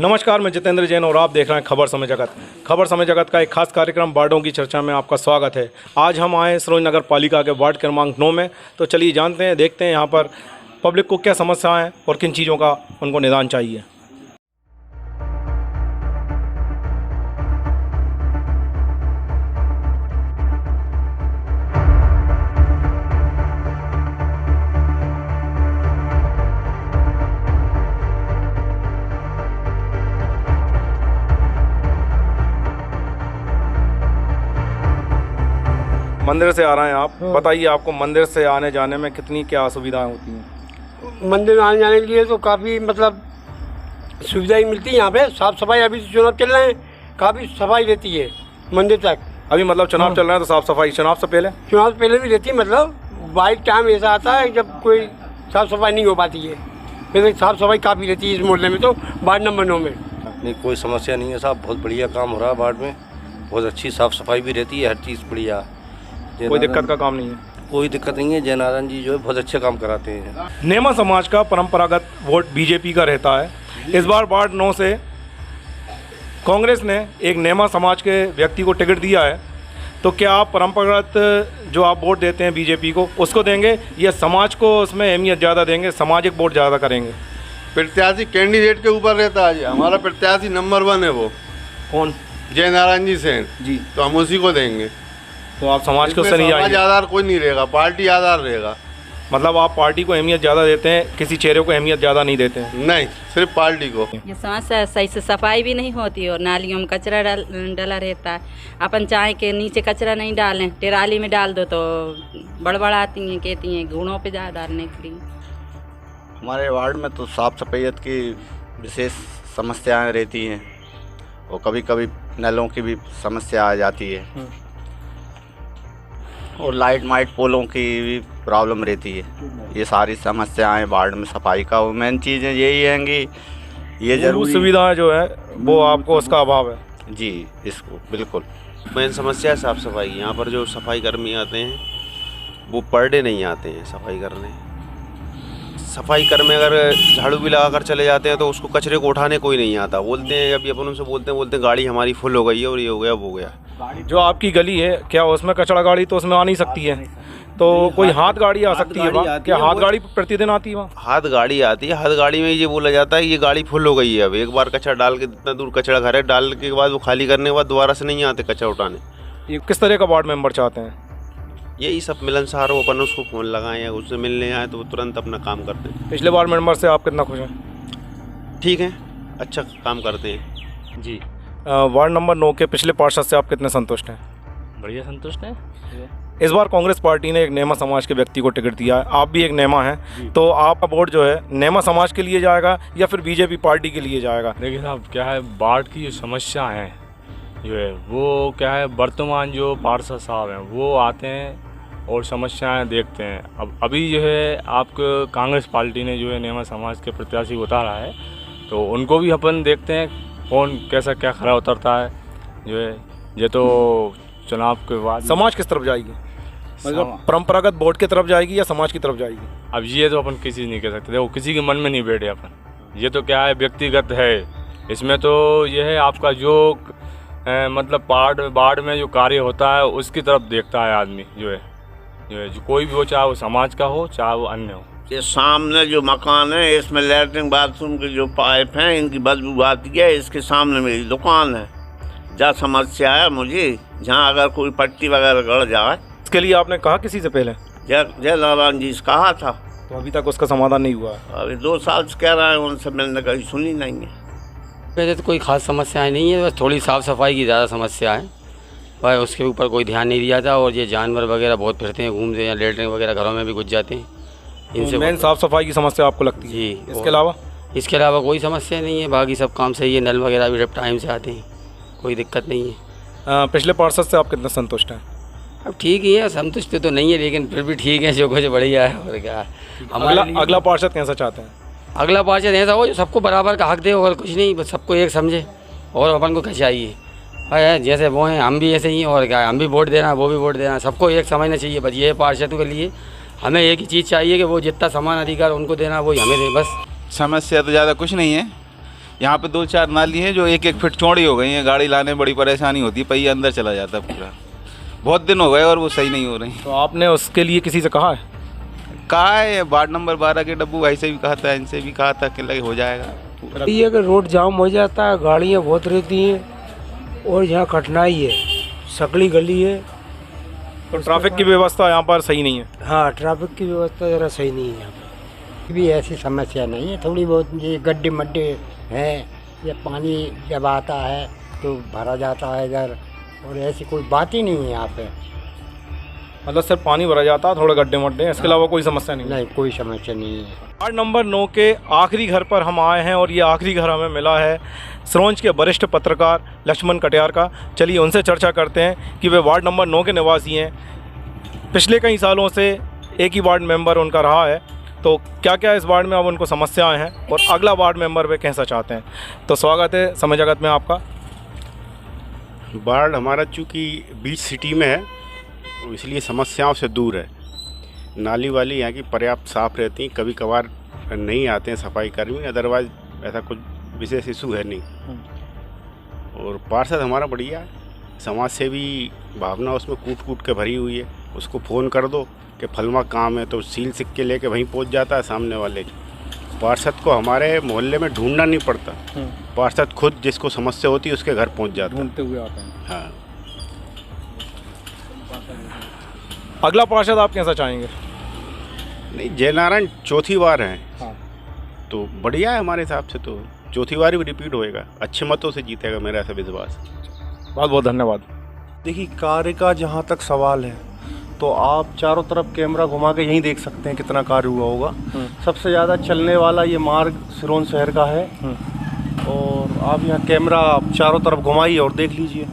नमस्कार, मैं जितेंद्र जैन और आप देख रहे हैं खबर समय जगत। खबर समय जगत का एक खास कार्यक्रम वार्डों की चर्चा में आपका स्वागत है। आज हम आए सरोज नगर पालिका के वार्ड क्रमांक 9 में। तो चलिए जानते हैं, देखते हैं यहाँ पर पब्लिक को क्या समस्याएं हैं और किन चीज़ों का उनको निदान चाहिए। मंदिर से आ रहे हैं आप, बताइए आपको मंदिर से आने जाने में कितनी क्या असुविधाएं होती हैं? मंदिर में आने जाने के लिए तो काफ़ी सुविधाएं मिलती है। यहाँ पे साफ़ सफाई, अभी चुनाव चल रहे हैं, काफ़ी सफाई रहती है मंदिर तक। अभी चुनाव चल रहे हैं तो साफ़ सफाई चुनाव से पहले भी रहती है। बाइक टाइम ऐसा आता है जब कोई साफ़ सफाई नहीं हो पाती है, वैसे साफ़ सफाई काफ़ी रहती है इस मोहल्ले में। तो वार्ड नंबर 9 में नहीं, कोई समस्या नहीं है साहब, बहुत बढ़िया काम हो रहा है वार्ड में, बहुत अच्छी साफ़ सफाई भी रहती है, हर चीज़ बढ़िया, कोई दिक्कत का काम नहीं है। कोई दिक्कत नहीं है। जयनारायण जी जो है बहुत अच्छे काम कराते हैं। नेमा समाज का परंपरागत वोट बीजेपी का रहता है। इस बार वार्ड 9 से कांग्रेस ने एक नेमा समाज के व्यक्ति को टिकट दिया है। तो क्या आप परंपरागत जो आप वोट देते हैं बीजेपी को उसको देंगे या समाज को उसमें अहमियत ज़्यादा देंगे, सामाजिक वोट ज़्यादा करेंगे? प्रत्याशी कैंडिडेट के ऊपर रहता है। हमारा प्रत्याशी नंबर 1 है। वो कौन? जयनारायण जी सेन जी। तो हम उसी को देंगे। तो आप समाज को उससे नहीं समाज आधार कोई नहीं रहेगा, पार्टी आधार रहेगा। मतलब आप पार्टी को अहमियत ज़्यादा देते हैं, किसी चेहरे को अहमियत ज़्यादा नहीं देते हैं? नहीं, सिर्फ पार्टी को। ये समस्या सही से सफाई भी नहीं होती और नालियों में कचरा डला रहता है। अपन चाहे के नीचे कचरा नहीं डालें, टेराली में डाल दो तो बड़बड़ाती हैं, कहती हैं घूणों पे जा डालने के लिए। हमारे वार्ड में तो साफ़ सफाइयत की विशेष समस्याएं रहती हैं और कभी कभी नलों की भी समस्या आ जाती है और लाइट पोलों की भी प्रॉब्लम रहती है। ये सारी समस्याएं वार्ड में सफाई का, मेन चीज़ें यही हैं कि ये जरूरी सुविधाएं जो है वो आपको उसका अभाव है। जी, इसको बिल्कुल मेन समस्या है साफ़ सफाई। यहाँ पर जो सफाई कर्मी आते हैं वो पर डे नहीं आते हैं सफाई करने। सफाई कर्मी अगर झाड़ू भी लगा कर चले जाते हैं तो उसको कचरे को उठाने कोई नहीं आता। बोलते हैं, अभी अपन उनसे बोलते हैं गाड़ी हमारी फुल हो गई है और ये हो गया वो हो गया। जो आपकी गली है क्या उसमें कचरा गाड़ी तो उसमें आ नहीं सकती है? तो कोई हाथ गाड़ी आ सकती है वहाँ? क्या हाथ गाड़ी प्रतिदिन आती है वहाँ? हाथ गाड़ी आती है। हाथ गाड़ी में ये बोला जाता है ये गाड़ी फुल हो गई है। अब एक बार कचरा डाल के, जितना दूर कचरा घर है डाल के बाद वो खाली करने के बाद दोबारा से नहीं आते कचरा उठाने। ये किस तरह का वार्ड मेंबर चाहते हैं? यही सब मिलनसार हो, अपन उसको फ़ोन लगाएं या उससे मिलने आए तो वो तुरंत अपना काम करते हैं। पिछले वार्ड मेंबर से आप कितना खुश हैं? ठीक है, अच्छा काम करते हैं जी। वार्ड नंबर 9 के पिछले पार्षद से आप कितने संतुष्ट हैं? बढ़िया संतुष्ट है। इस बार कांग्रेस पार्टी ने एक नेमा समाज के व्यक्ति को टिकट दिया है, आप भी एक नेमा हैं, तो आपका वोट जो है नेमा समाज के लिए जाएगा या फिर बीजेपी पार्टी के लिए जाएगा? देखिए साहब, क्या है वार्ड की जो समस्या है जो है वो क्या है, वर्तमान जो पार्षद साहब हैं वो आते हैं और समस्याएं देखते हैं। अब अभी जो है आपको कांग्रेस पार्टी ने जो है नेमा समाज के प्रत्याशी उतारा है तो उनको भी अपन देखते हैं कौन कैसा क्या खरा उतरता है जो है। ये तो चुनाव के बाद समाज किस तरफ जाएगी, मतलब परंपरागत वोट की तरफ जाएगी या समाज की तरफ जाएगी? अब ये तो अपन किसी नहीं कह सकते। देखो, किसी के मन में नहीं बैठे अपन, ये तो क्या है व्यक्तिगत है। इसमें तो ये है आपका जो मतलब वार्ड में जो कार्य होता है उसकी तरफ देखता है आदमी जो कोई भी हो, चाहे वो समाज का हो चाहे वो अन्य हो। ये सामने जो मकान है इसमें लैट्रिन बाथरूम के जो पाइप हैं इनकी बदबू आती है। इसके सामने मेरी दुकान है। जहाँ समस्या है मुझे, जहाँ अगर कोई पट्टी वगैरह गड़ जाए। इसके लिए आपने कहा किसी से पहले? जयनारायण जी से कहा था तो अभी तक उसका समाधान नहीं हुआ? अभी 2 साल से कह रहे हैं, उनसे मिलने कहीं सुनी नहीं है। वैसे तो कोई खास समस्याएं नहीं है, बस थोड़ी साफ़ सफाई की ज़्यादा समस्या है, पर उसके ऊपर कोई ध्यान नहीं दिया था। और ये जानवर वगैरह बहुत फिरते हैं, घूमते हैं, लेटरिन वगैरह घरों में भी घुस जाते हैं। इनसे मेन साफ़ सफाई की समस्या आपको लगती है? जी। इसके अलावा कोई समस्या नहीं है, बाकी सब काम सही है। नल वगैरह भी टाइम से आते हैं, कोई दिक्कत नहीं है। पिछले पार्षद से आप कितना संतुष्ट हैं? अब ठीक ही है, संतुष्ट तो नहीं है लेकिन फिर भी ठीक है, जो कुछ बढ़िया है। और क्या अगला पार्षद कैसा चाहते हैं? अगला पार्षद ऐसा हो जो सबको बराबर का हक दे और कुछ नहीं, बस सबको एक समझे। और अपन को क्या चाहिए, जैसे वो हैं हम भी ऐसे ही, और क्या हम भी वोट देना वो भी वोट देना, सबको एक समझना चाहिए। बस ये पार्षद के लिए हमें एक ही चीज़ चाहिए कि वो जितना समान अधिकार उनको देना वही हमें दे बस। समस्या तो ज़्यादा कुछ नहीं है, यहाँ पे 2-4 नाली हैं जो 1-1 फीट चौड़ी हो गई हैं, गाड़ी लाने में बड़ी परेशानी होती है, पहिया अंदर चला जाता है पूरा। बहुत दिन हो गए और वो सही नहीं हो रही। तो आपने उसके लिए किसी से कहा है? कहा है, वार्ड नंबर 12 के डब्बू भाई से भी कहा था, इनसे भी कहा था कि लगे हो जाएगा। ये अगर रोड जाम हो जाता है, गाड़ियाँ बहुत रहती हैं और यहाँ कठिनाई है, सकली गली है। तो ट्रैफिक की व्यवस्था यहाँ पर सही नहीं है? हाँ, ट्रैफिक की व्यवस्था ज़रा सही नहीं है यहाँ पर। भी ऐसी समस्या नहीं है, थोड़ी बहुत ये गड्ढे मड्ढे हैं, ये पानी जब आता है तो भरा जाता है इधर, और ऐसी कोई बात ही नहीं है यहाँ पे। मतलब सिर्फ पानी भरा जाता है, थोड़े गड्ढे मड्ढे, इसके अलावा कोई समस्या नहीं? नहीं, कोई समस्या नहीं है। वार्ड नंबर 9 के आखिरी घर पर हम आए हैं और ये आखिरी घर हमें मिला है सिरोंज के वरिष्ठ पत्रकार लक्ष्मण कटियार का। चलिए उनसे चर्चा करते हैं कि वे वार्ड नंबर 9 के निवासी हैं, पिछले कई सालों से एक ही वार्ड मेंबर उनका रहा है, तो क्या क्या इस वार्ड में अब उनको समस्याएं हैं और अगला वार्ड मेंबर वे कैसा चाहते हैं। तो स्वागत है समय जगत में आपका। वार्ड हमारा चूँकि बीच सिटी में है, इसलिए समस्याओं से दूर है। नाली वाली यहाँ की पर्याप्त साफ़ रहती हैं, कभी कभार नहीं आते हैं सफाई कर्मी, अदरवाइज ऐसा कुछ विशेष इशू है नहीं। और पार्षद हमारा बढ़िया है, समाज सेवी भावना उसमें कूट कूट के भरी हुई है। उसको फ़ोन कर दो कि फलवा काम है तो सील सिक्के लेके वहीं पहुँच जाता है सामने वाले के। पार्षद को हमारे मोहल्ले में ढूंढना नहीं पड़ता, पार्षद खुद जिसको समस्या होती है उसके घर पहुँच जाता है, ढूंढते हुए आते हैं। हाँ। अगला पार्षद आप कैसा चाहेंगे? नहीं, जयनारायण चौथी बार हैं। हाँ। तो बढ़िया है हमारे हिसाब से, तो चौथी बार भी रिपीट होएगा, अच्छे मतों से जीतेगा मेरा ऐसा विश्वास। बहुत बहुत धन्यवाद। देखिए, कार्य का जहाँ तक सवाल है तो आप चारों तरफ कैमरा घुमा के यहीं देख सकते हैं कितना कार्य हुआ होगा। सबसे ज़्यादा चलने वाला ये मार्ग सिरोंज शहर का है, और आप यहाँ कैमरा चारों तरफ घुमाइए और देख लीजिए।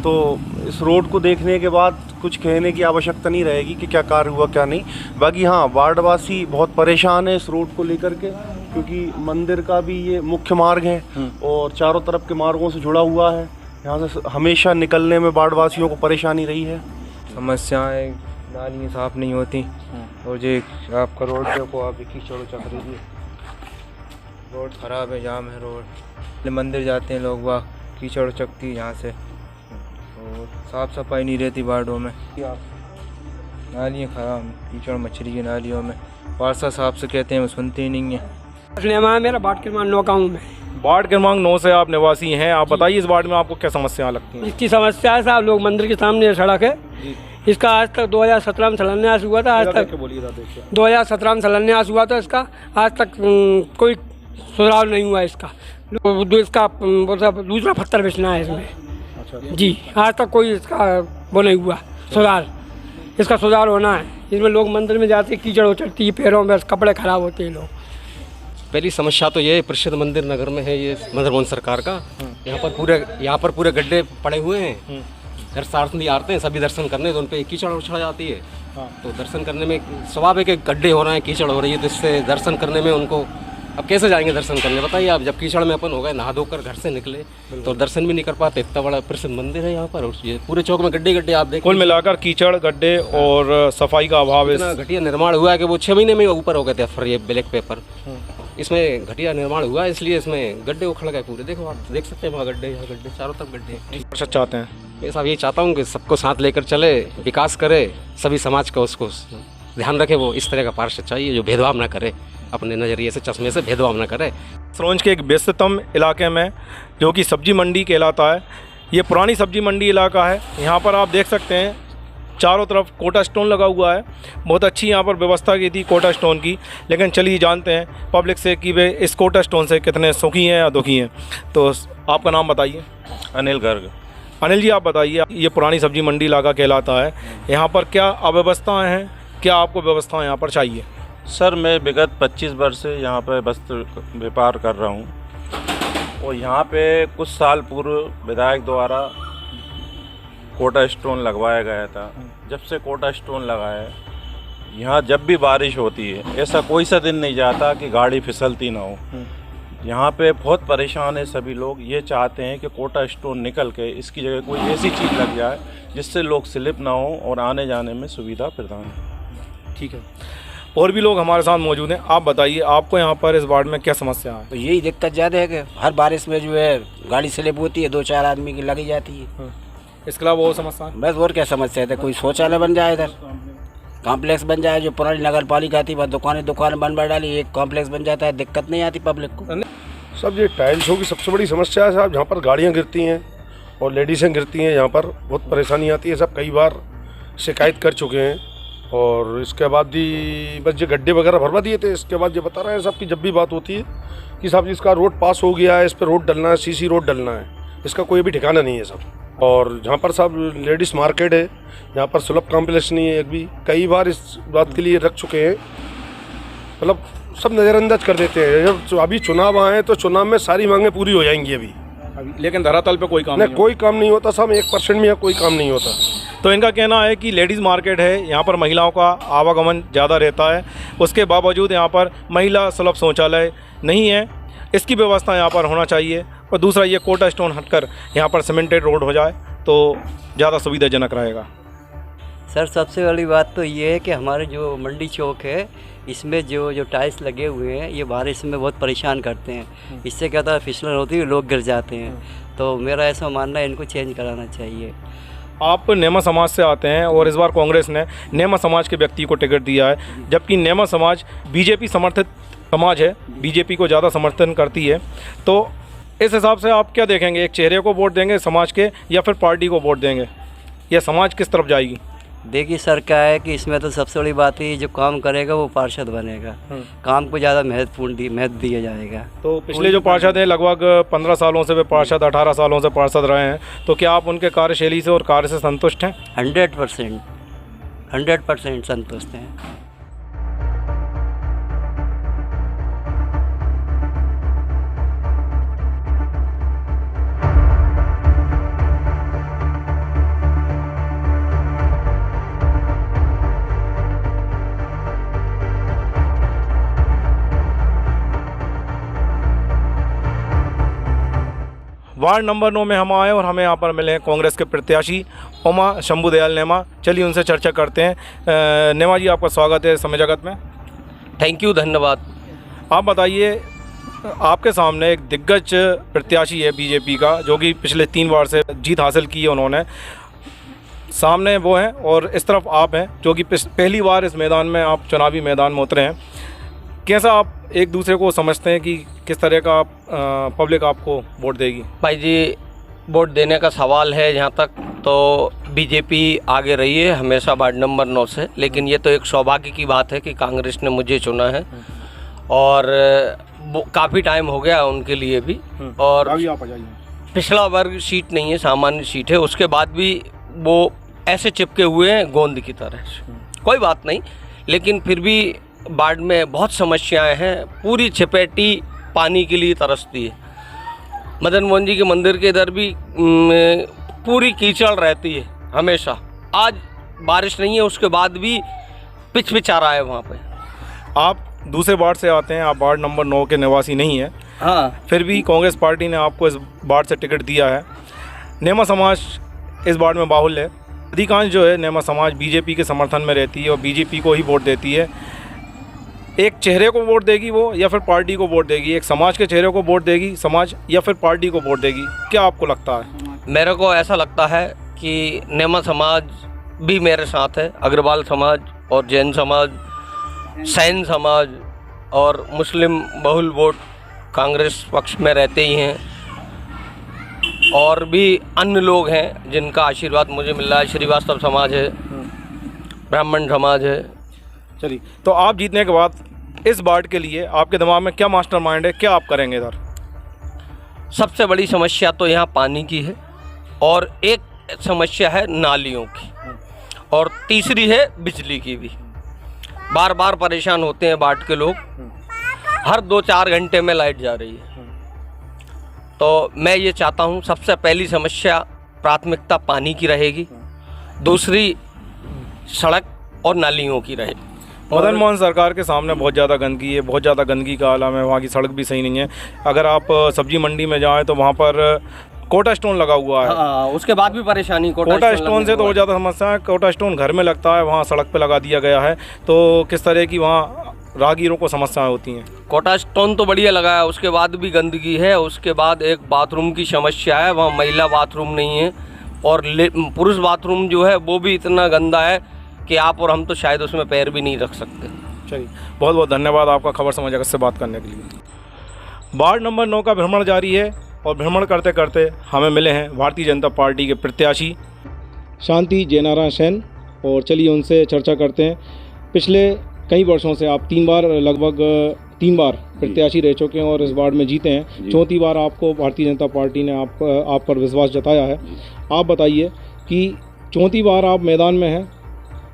तो इस रोड को देखने के बाद कुछ कहने की आवश्यकता नहीं रहेगी कि क्या कार्य हुआ क्या नहीं। बाकी हाँ, वार्डवासी बहुत परेशान है इस रोड को लेकर के, क्योंकि मंदिर का भी ये मुख्य मार्ग है और चारों तरफ के मार्गों से जुड़ा हुआ है। यहाँ से हमेशा निकलने में वार्डवासियों को परेशानी रही है। समस्याएं, नालियाँ साफ नहीं होती, और ये आपका रोड देखो, आप कीचड़ चक रही है, रोड ख़राब है, जाम है रोड। मंदिर जाते हैं लोग, वह कीचड़ चकती यहाँ से, और साफ़ सफाई नहीं रहती वार्डों में। नालियाँ ख़राब, कीचड़ मछली की नालियों में। पार्षद साहब से कहते हैं वो सुनते ही नहीं है। मेरा वार्ड क्रमांक 9 का हूँ मैं। वार्ड क्रमांक 9 से आप निवासी हैं, आप बताइए इस वार्ड में आपको क्या समस्याएं लगती हैं? इसकी समस्या है साहब, लोग मंदिर के सामने सड़क है, इसका आज तक 2017 में शिलान्यास हुआ था। आज तक 2017 में शिलान्यास हुआ था इसका, आज तक कोई सुधार नहीं हुआ इसका। इसका दूसरा पत्थर बिछना है इसमें जी, आज तक कोई इसका वो नहीं हुआ सुधार। इसका सुधार होना है। इसमें लोग मंदिर में जाते कीचड़ उचड़ती है पैरों में, कपड़े खराब होते हैं लोग। पहली समस्या तो ये परिषद मंदिर नगर में है, ये मदर मोहन सरकार का। यहाँ पर पूरे गड्ढे पड़े हुए हैं। दर्शनार्थी आते हैं सभी दर्शन करने, तो उन पर कीचड़ उछड़ जाती है। तो दर्शन करने में स्वाभाविक है कि गड्ढे हो रहे हैं, कीचड़ हो रही है, तो इससे दर्शन करने में उनको अब कैसे जाएंगे दर्शन करने, बताइए आप। जब कीचड़ में अपन हो गए, नहा धोकर घर से निकले तो दर्शन भी नहीं कर पाते। इतना बड़ा प्रसिद्ध मंदिर है यहाँ पर, और ये पूरे चौक में गड्ढे गड्ढे आप देखें। कुल मिलाकर कीचड़, गड्ढे और सफाई का अभाव, इतना घटिया निर्माण हुआ है कि वो 6 महीने में ऊपर हो गए थे। फिर ये ब्लैक पेपर, इसमें घटिया निर्माण हुआ है, इसलिए इसमें गड्ढे उखड़ गए पूरे। देखो, आप देख सकते हैं वहाँ गड्ढे, यहाँ गड्ढे, चारों तरफ गड्ढे। चाहते हैं मैं साहब ये चाहता हूँ कि सबको साथ लेकर चले, विकास करे, सभी समाज का उसको ध्यान रखे। वो इस तरह का पार्षद चाहिए जो भेदभाव ना करे, अपने नज़रिए से, चश्मे से भेदभाव ना करे। सिरोंज के एक व्यस्ततम इलाके में जो कि सब्जी मंडी कहलाता है, ये पुरानी सब्जी मंडी इलाका है। यहाँ पर आप देख सकते हैं चारों तरफ कोटा स्टोन लगा हुआ है। बहुत अच्छी यहाँ पर व्यवस्था की थी कोटा स्टोन की, लेकिन चलिए जानते हैं पब्लिक से कि वे इस कोटा स्टोन से कितने सुखी हैं या दुखी हैं। तो आपका नाम बताइए। अनिल गर्ग। अनिल जी, आप बताइए, ये पुरानी सब्जी मंडी इलाका कहलाता है, यहाँ पर क्या अव्यवस्थाएँ हैं, क्या आपको व्यवस्थाएँ यहाँ पर चाहिए? सर, मैं विगत 25 वर्ष से यहाँ पर वस्त्र व्यापार कर रहा हूँ, और यहाँ पे कुछ साल पूर्व विधायक द्वारा कोटा स्टोन लगवाया गया था। जब से कोटा स्टोन लगा है, यहाँ जब भी बारिश होती है, ऐसा कोई सा दिन नहीं जाता कि गाड़ी फिसलती ना हो। यहाँ पे बहुत परेशान है सभी लोग। ये चाहते हैं कि कोटा स्टोन निकल के इसकी जगह कोई ऐसी चीज़ लग जाए जिससे लोग स्लिप ना हो और आने जाने में सुविधा प्रदान हो। ठीक है, और भी लोग हमारे साथ मौजूद हैं। आप बताइए, आपको यहाँ पर इस वार्ड में क्या समस्या है? तो यही दिक्कत ज़्यादा है कि हर बारिश में जो है गाड़ी स्लिप होती है, 2-4 आदमी की लगी जाती है। इसके अलावा और समस्या है? बस और क्या समस्या है? कोई शौचालय बन जाए, इधर कॉम्प्लेक्स बन जाए, जो पुरानी नगर पालिका थी बस दुकान बन डाली, एक कॉम्प्लेक्स बन जाता है, दिक्कत नहीं आती पब्लिक को। सब ये टाइल्सों की सबसे बड़ी समस्या है साहब, जहाँ पर गाड़ियाँ गिरती हैं और लेडीज़ें गिरती हैं, यहाँ पर बहुत परेशानी आती है। सब कई बार शिकायत कर चुके हैं और इसके बाद भी बस ये गड्ढे वगैरह भरवा दिए थे। इसके बाद ये बता रहे हैं साहब कि जब भी बात होती है कि साहब इसका रोड पास हो गया है, इस पर रोड डलना है, सीसी रोड डलना है, इसका कोई भी ठिकाना नहीं है साहब। और जहाँ पर साहब लेडीज़ मार्केट है, यहाँ पर सुलभ कॉम्प्लेक्स नहीं है एक भी। कई बार इस बात के लिए रख चुके हैं, मतलब सब नज़रअंदाज कर देते हैं। जब अभी चुनाव आए तो चुनाव में सारी मांगें पूरी हो जाएंगी अभी, लेकिन धरातल पे कोई काम नहीं, कोई काम नहीं होता साहब। 1% में कोई काम नहीं होता। तो इनका कहना है कि लेडीज़ मार्केट है, यहाँ पर महिलाओं का आवागमन ज़्यादा रहता है, उसके बावजूद यहाँ पर महिला सुलभ शौचालय नहीं है। इसकी व्यवस्था यहाँ पर होना चाहिए। और दूसरा, ये कोटा स्टोन हटकर यहाँ पर सीमेंटेड रोड हो जाए तो ज़्यादा सुविधाजनक रहेगा। सर, सबसे बड़ी बात तो ये है कि हमारे जो मंडी चौक है, इसमें जो टाइल्स लगे हुए हैं, ये बारिश में बहुत परेशान करते हैं। इससे क्या होता है, फिसलन होती है, लोग गिर जाते हैं। तो मेरा ऐसा मानना है इनको चेंज कराना चाहिए। आप नेमा समाज से आते हैं और इस बार कांग्रेस ने नेमा समाज के व्यक्ति को टिकट दिया है, जबकि नेमा समाज बीजेपी समर्थित समाज है, बीजेपी को ज़्यादा समर्थन करती है। तो इस हिसाब से आप क्या देखेंगे, एक चेहरे को वोट देंगे समाज के या फिर पार्टी को वोट देंगे, या समाज किस तरफ जाएगी? देखिए सर, क्या है कि इसमें तो सबसे बड़ी बात है, जो काम करेगा वो पार्षद बनेगा। काम को ज़्यादा महत्व दिया जाएगा। तो पिछले जो पार्षद हैं, लगभग 15 सालों से वे पार्षद, 18 सालों से पार्षद रहे हैं, तो क्या आप उनके कार्यशैली से और कार्य से संतुष्ट हैं? 100% संतुष्ट हैं। वार्ड नंबर 9 में हम आए और हमें यहाँ पर मिले हैं कांग्रेस के प्रत्याशी उमा शंभू दयाल नेमा। चलिए उनसे चर्चा करते हैं। नेमा जी, आपका स्वागत है समय जगत में। थैंक यू, धन्यवाद। आप बताइए, आपके सामने एक दिग्गज प्रत्याशी है बीजेपी का, जो कि पिछले 3 बार से जीत हासिल की है उन्होंने। सामने वो हैं और इस तरफ आप हैं, जो कि पहली बार इस मैदान में आप चुनावी मैदान में उतरे हैं। कैसा आप एक दूसरे को समझते हैं कि किस तरह का पब्लिक आपको वोट देगी? भाई जी, वोट देने का सवाल है जहाँ तक, तो बीजेपी आगे रही है हमेशा वार्ड नंबर 9 से। लेकिन ये तो एक सौभाग्य की बात है कि कांग्रेस ने मुझे चुना है और काफ़ी टाइम हो गया उनके लिए भी। और पिछला वर्ग सीट नहीं है, सामान्य सीट है, उसके बाद भी वो ऐसे चिपके हुए हैं गोंद की तरह। कोई बात नहीं, लेकिन फिर भी वार्ड में बहुत समस्याएं हैं। पूरी छपेटी पानी के लिए तरसती है। मदन मोहन जी के मंदिर के इधर भी पूरी कीचड़ रहती है हमेशा। आज बारिश नहीं है, उसके बाद भी पिच आ रहा है वहाँ पे। आप दूसरे वार्ड से आते हैं, आप वार्ड नंबर 9 के निवासी नहीं हैं। हाँ, फिर भी कांग्रेस पार्टी ने आपको इस वार्ड से टिकट दिया है। नेमा समाज इस वार्ड में बाहुल्य है। अधिकांश जो है नेमा समाज बीजेपी के समर्थन में रहती है और बीजेपी को ही वोट देती है। एक चेहरे को वोट देगी वो, या फिर पार्टी को वोट देगी? एक समाज के चेहरे को वोट देगी समाज, या फिर पार्टी को वोट देगी? क्या आपको लगता है? मेरे को ऐसा लगता है कि नेमा समाज भी मेरे साथ है, अग्रवाल समाज और जैन समाज, सैन समाज और मुस्लिम बहुल वोट कांग्रेस पक्ष में रहते ही हैं। और भी अन्य लोग हैं जिनका आशीर्वाद मुझे मिल रहा है। श्रीवास्तव समाज है, ब्राह्मण समाज है। चलिए, तो आप जीतने के बाद इस वार्ड के लिए आपके दिमाग में क्या मास्टरमाइंड है, क्या आप करेंगे इधर? सबसे बड़ी समस्या तो यहाँ पानी की है, और एक समस्या है नालियों की, और तीसरी है बिजली की भी। बार बार परेशान होते हैं वार्ड के लोग, हर 2-4 घंटे में लाइट जा रही है। तो मैं ये चाहता हूँ, सबसे पहली समस्या प्राथमिकता पानी की रहेगी, दूसरी सड़क और नालियों की रहेगी। मदन मोहन सरकार के सामने बहुत ज़्यादा गंदगी है, बहुत ज़्यादा गंदगी का आलम है, वहाँ की सड़क भी सही नहीं है। अगर आप सब्जी मंडी में जाएं तो वहाँ पर कोटा स्टोन लगा हुआ है। हाँ, उसके बाद भी परेशानी कोटा स्टोन से तो बहुत ज़्यादा समस्या है। कोटा स्टोन घर में लगता है, वहाँ सड़क पे लगा दिया गया है, तो किस तरह की वहाँ राहगीरों को समस्याएं होती हैं? कोटा स्टोन तो बढ़िया लगा है, उसके बाद भी गंदगी है। उसके बाद एक बाथरूम की समस्या है, वहाँ महिला बाथरूम नहीं है, और पुरुष बाथरूम जो है वो भी इतना गंदा है कि आप और हम तो शायद उसमें पैर भी नहीं रख सकते। चलिए, बहुत बहुत धन्यवाद आपका खबर समय जगत से बात करने के लिए। वार्ड नंबर 9 का भ्रमण जारी है और भ्रमण करते करते हमें मिले हैं भारतीय जनता पार्टी के प्रत्याशी शांति जयनारायण सेन, और चलिए उनसे चर्चा करते हैं। पिछले कई वर्षों से आप लगभग तीन बार प्रत्याशी रह चुके हैं और इस वार्ड में जीते हैं। चौथी बार आपको भारतीय जनता पार्टी ने आप पर विश्वास जताया है। आप बताइए कि चौथी बार आप मैदान में हैं,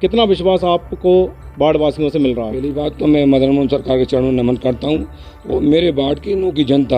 कितना विश्वास आपको वार्ड वासियों से मिल रहा है? पहली बात तो मैं मदन मोहन सरकार के चरणों में नमन करता हूँ। वो मेरे वार्ड की नू की जनता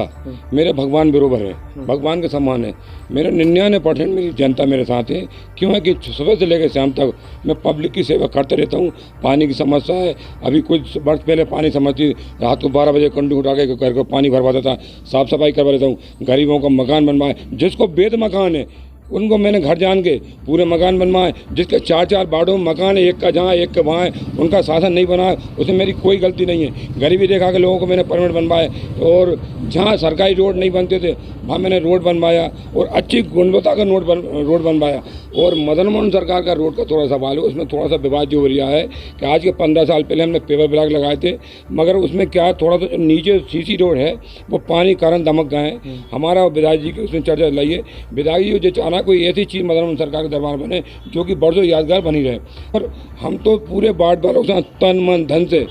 मेरे भगवान बरोबर है, भगवान के समान है। मेरे 99% मेरी जनता मेरे साथ है। क्यों है कि सुबह से लेकर शाम तक मैं पब्लिक की सेवा करते रहता हूँ। पानी की समस्या है, अभी कुछ वर्ष पहले पानी समस्या, रात को 12 बजे कंडू उठा के घर को पानी भरवा देता, साफ़ सफाई करवा देता हूँ। गरीबों का मकान बनवाए, जिसको बेद मकान है उनको मैंने घर जान के पूरे मकान बनवाए। जिसके 4-4 वार्डों में मकान है, एक का जहाँ एक का वहाँ है, उनका शासन नहीं बना, उसमें मेरी कोई गलती नहीं है। गरीबी देखा के लोगों को मैंने परमिट बनवाए, और जहाँ सरकारी रोड नहीं बनते थे वहाँ मैंने रोड बनवाया, और अच्छी गुणवत्ता का रोड बनवाया। और मदन मोहन सरकार का रोड का थोड़ा सवाल है, उसमें थोड़ा सा विवाद जो हो रहा है कि आज के 15 साल पहले हमने पेपर ब्लॉक लगाए थे, मगर उसमें क्या थोड़ा सा नीचे सीसी रोड है वो पानी कारण दमक गए हैं। हमारा विधायक जी की उसमें चर्चा चलाई है। विधायक जी जो चाहना कोई ऐसी चीज़ मदन मोहन सरकार के दरबार बने जो कि बरसों यादगार बनी रहे। और हम तो पूरे वार्ड वालों के साथ तन मन धन से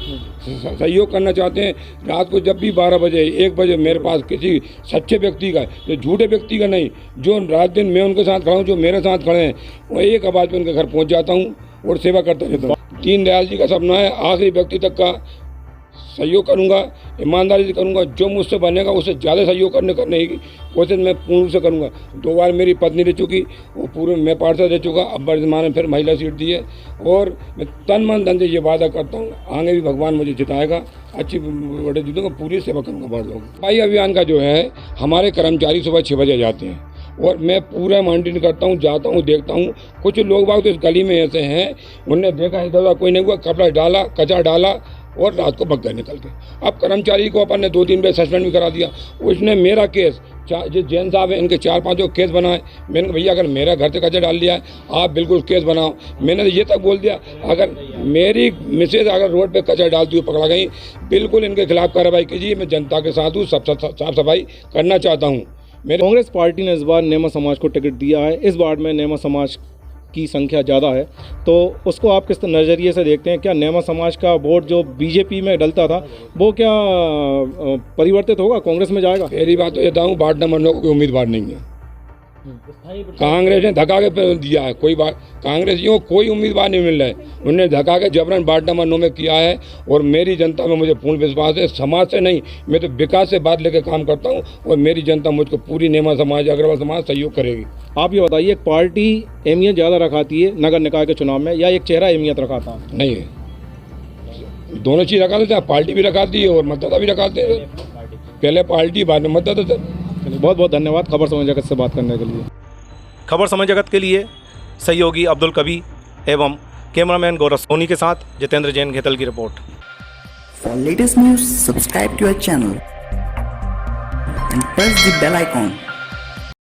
सहयोग करना चाहते हैं। रात को जब भी 12 बजे 1 बजे मेरे पास किसी सच्चे व्यक्ति का, जो झूठे व्यक्ति का नहीं, जो रात दिन मैं उनके साथ खड़ा हूँ, जो मेरे साथ खड़े हैं, वो एक आवाज़ पे उनके घर पहुँच जाता हूँ और सेवा करता रहता हूँ। दीनदयाल जी का सपना है आखिरी व्यक्ति तक का सहयोग करूंगा, ईमानदारी से करूंगा। जो मुझसे बनेगा उससे ज़्यादा सहयोग करने की कोशिश मैं पूर्ण रूप से करूंगा। 2 बार मेरी पत्नी रह चुकी, वो पूरे मैं पार्षद रह चुका, अब वर्तमान में फिर महिला सीट दी है। और मैं तन मन धन से ये वादा करता हूँ आगे भी भगवान मुझे जिताएगा, अच्छी बड़े जीतूंगा, पूरी सेवा करूँगा वार्ड लोगों की। सफाई अभियान का जो है, हमारे कर्मचारी सुबह 6 बजे जाते हैं और मैं पूरा मॉनिटरिंग करता हूँ, जाता हूँ, देखता हूँ। कुछ लोग बाग तो इस गली में ऐसे हैं, उनने देखा इधर कोई नहीं हुआ, कपड़ा डाला, कचरा डाला और रात को भग गए निकल के। अब कर्मचारी को अपन ने 2-3 बार सस्पेंड भी करा दिया। उसने मेरा केस, जो जैन साहब है इनके 4-5 केस बनाए। मैंने कहा भैया अगर मेरा घर से कचरा डाल दिया है आप बिल्कुल केस बनाओ। मैंने तो ये तक बोल दिया अगर मेरी मिसेज अगर रोड पे कचरा डालती हुई पकड़ा गई, बिल्कुल इनके खिलाफ कार्रवाई कीजिए। मैं जनता के साथ हूँ, साफ सफाई करना चाहता हूँ। कांग्रेस पार्टी ने इस बार नेमा समाज को टिकट दिया है। इस वार्ड में नेमा समाज की संख्या ज़्यादा है, तो उसको आप किस नज़रिए से देखते हैं? क्या नेमा समाज का वोट जो बीजेपी में डलता था वो क्या परिवर्तित होगा, कांग्रेस में जाएगा? पहली बात तो ये बताऊँ, वार्ड नंबर 9 कोई उम्मीदवार नहीं है। कांग्रेस ने धक्का के दिया है, कोई बात कांग्रेसियों को कोई उम्मीदवार नहीं मिल रहा है। उन्होंने धक्का के जबरन वार्ड नंबर 9 में किया है। और मेरी जनता में मुझे पूर्ण विश्वास है, समाज से नहीं, मैं तो विकास से बात लेकर काम करता हूँ और मेरी जनता मुझको पूरी नेमा समाज, अग्रवाल समाज सहयोग करेगी। आप ये बताइए, एक पार्टी अहमियत ज़्यादा रखाती है नगर निकाय के चुनाव में या एक चेहरा अहमियत रखाता है? नहीं है, दोनों चीज़ रखा देते हैं। पार्टी भी रखाती है और मतदाता भी रखाते हैं। पहले पार्टी बाद में मतदाता। बहुत बहुत धन्यवाद खबर समय जगत से बात करने के लिए। खबर समय जगत के लिए सहयोगी अब्दुल कबीर एवं कैमरामैन गौरव सोनी के साथ जितेंद्र जैन घेतल की report. For latest news, subscribe to our channel and press the bell icon.